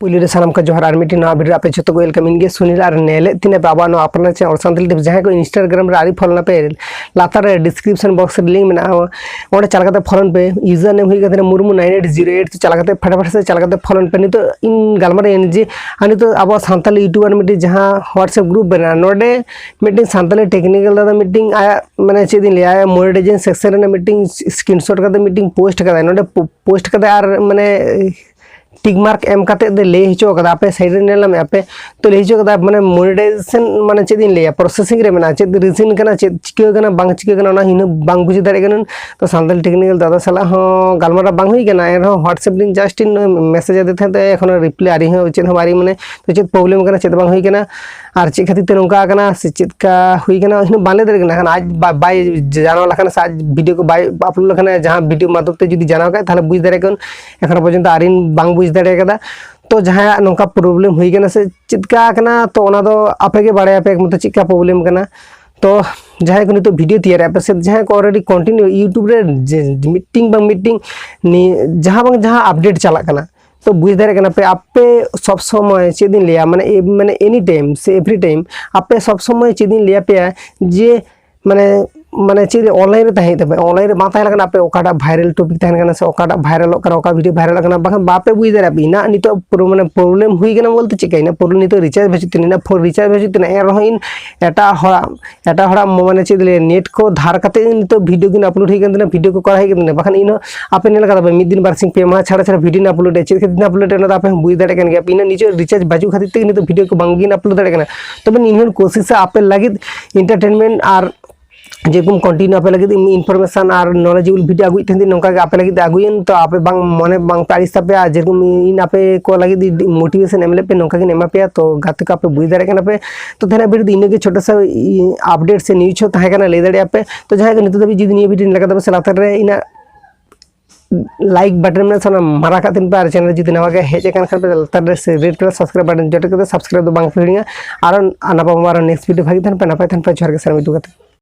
police सानम का ᱡᱚᱦᱟᱨ ᱟᱨ ᱢᱤᱫᱴᱤᱡ ᱱᱚᱣᱟ ᱵᱷᱤᱰᱤᱭᱳ ᱟᱯᱮ ᱡᱚᱛᱚ ᱠᱚ ᱣᱮᱞᱠᱟᱢ ᱤᱧ ᱜᱮ ᱥᱩᱱᱤᱞ ᱟᱨ ᱱᱮᱞᱮᱫ ᱛᱤᱱᱟᱹ ᱯᱮ ᱟᱵᱚ ᱱᱚᱣᱟ ᱟᱯᱱᱟᱨ ᱪᱮᱱᱮᱞ ᱚᱞ ᱥᱟᱱᱛᱟᱞᱤ ᱴᱤᱯ ᱡᱟᱦᱟᱸᱭ ᱠᱚ ᱤᱱᱥᱴᱟᱜᱨᱟᱢ ᱨᱮ ᱟᱹᱣᱨᱤ ᱯᱷᱚᱞᱳ ᱯᱮ ᱞᱟᱛᱟᱨ ᱨᱮ ᱰᱤᱥᱠᱨᱤᱯᱥᱚन ᱵᱚक्स ᱨᱮ ᱞᱤᱝᱠ ᱢᱮᱱᱟᱜᱼᱟ ᱚᱸᱰᱮ ᱪᱟᱞᱟᱣ ᱠᱟᱛᱮ ᱯᱷᱚᱞᱚᱱ ᱯᱮ ᱤᱭᱩᱡᱟᱨ ᱱᱮᱢ ᱦᱩᱭ ᱠᱟᱛᱮ ᱢᱩᱨᱢᱩ 9808 ᱛᱮ ᱪᱟᱞᱟᱣ ᱠᱟᱛᱮ ᱯᱷᱟᱴᱟᱯᱷᱟᱴ ᱥᱮ ᱪᱟᱞᱟᱣ ᱠᱟᱛᱮ ᱯᱷᱚᱞᱚᱱ ᱯᱮ ᱱᱤᱛᱚᱜ ᱤᱧ ᱜᱟᱞᱢᱟᱨᱟᱣ ᱮᱱ ᱡᱮ ᱱᱤᱛᱚᱜ ᱟᱵᱚ ᱥᱟᱱᱛᱟᱞᱤ ᱤᱭᱩᱴᱩᱵᱟᱨ ᱢᱤᱫᱴᱤᱡ ᱡᱟᱦᱟᱸ WhatsApp ᱜᱨᱩᱯ ᱵᱮᱱᱟᱜᱼᱟ ᱱᱚᱰᱮ ᱢᱤᱫᱴᱤᱡ ᱥᱟᱱᱛᱟᱞᱤ ᱴᱮᱠᱱᱤᱠᱮᱞ ᱫᱟᱫᱟ ᱢᱤᱫᱴᱤᱡ ᱟᱭᱟᱜ ᱢᱟᱱᱮ ᱪᱮᱫ ᱤᱧ ᱞᱟᱹᱭᱟ ᱢᱚᱱᱮᱴᱟইᱡᱮᱥᱚᱱ ᱥᱮᱠᱥᱚᱱ ᱨᱮ ᱢᱤᱫᱴᱤᱡ ᱥᱠᱨᱤᱱᱥᱚᱴ ᱠᱟᱛᱮ ᱢᱤᱫᱴᱤᱡ ᱯᱳᱥᱴ ᱠᱟᱫᱟ ᱱᱚᱰे पोस्ट कदे आर माने टिक मार्क एम कते दे ले हिचो कदा आपे साइड रे नेला में आपे तो ले हिचो कदा माने मोनेटाइजेशन माने चेद इन लेया प्रोसेसिंग रे मेना चेद रीजन कना चेद चिका कना बांग चिका कना ना हिन बांग बुझ दारे कना तो सानताली टेक्निकल दादा साला हो गालमारा बांग हुई कना एन WhatsApp दिन जस्ट इन मैसेज आदे थे तो एखन रिप्लाई आरी हो चेद हमारी माने तो चेद प्रॉब्लम कना चेद बांग हुई कना आर चेद खातिर ते नोंका कना से चेद का हुई कना हिन बाले दारे कना आज बाय जानो लखना से आज वीडियो को बाय अपलोड लखना जहां वीडियो माध्यम ते जदी जानो का ताले बुझ दारे कन एखन पर्यंत आरिन बांग बुझ दारे कदा तो जहाँ नौका प्रॉब्लम हुई कना से चिका कना तो ओना दो आपे के बारे आपे मतलब चिका प्रॉब्लम कना तो जहाँ को नितो वीडियो तैयार आपे से जहाँ को ऑलरेडी कंटिन्यू यूट्यूब रे मीटिंग जहाँ अपडेट चला कना तो बुझ दारे कना पे आपे सब समय चेदिन लिया माने एनी टाइम से एवरी टाइम आपे सब समय चेदिन लिया पे जे माने माने चेद ऑनलाइन रे ताहे तबे ऑनलाइन रे मा ताहे लगना पे ओकाटा वायरल टॉपिक ताहे कना से ओकाटा वायरल कना ओका वीडियो वायरल कना बाखन बापे बुझ दारे पे ना नितो माने प्रॉब्लम हुई कना बोलते चिकाइना प्रॉब्लम नितो रिचार्ज भेजितिन ना फोन रिचार्ज भेजितिन ए रहिन एटा हड़ा माने चेद ले नेट को धार कते नितो वीडियो किन अपलोड ही कना वीडियो को करा ही कना बाखन इन आपे नेल कदा मिद दिन बारसिंग पे मा छाड़ा छाड़ा वीडियो अपलोड चेद के दिन अपलोड ना आपे बुझ दारे कन गया इन निजो रिचार्ज बाजू खातिर ते नितो वीडियो को बांगिन अपलोड दारे कना तबे इन कोशिश आपे लागिद एंटरटेनमेंट आर जेकुम कंटिन्यू आपे लगे इनफॉरमेशन और नॉलेजेबल वीडियो आगुई थेंदी नोंका के आपे लगे आगुइन तो आपे बांग मने बांग तारिस तपे आ जेकुम इन आपे को लगे मोटिवेशन एमले पे नोंका के नेमा पे तो गाते का आपे बुझ दारे कना पे तो थेना वीडियो इन के छोटा सा अपडेट से न्यूज़ हो ताहे कना ले दारे आपे तो जहां के नितो दबी जिदि निये वीडियो लगा तबे से लातर रे इना लाइक बटन में साना मारा का दिन पर चैनल जिदि नवा के हेजे कान खान पे लातर रे से रेड कलर सब्सक्राइब बटन जटे के सब्सक्राइब दो बांग फिड़िया आरो आना पा मारा नेक्स्ट वीडियो भागी थन पे नापाय थन पे जोहार के सर मितु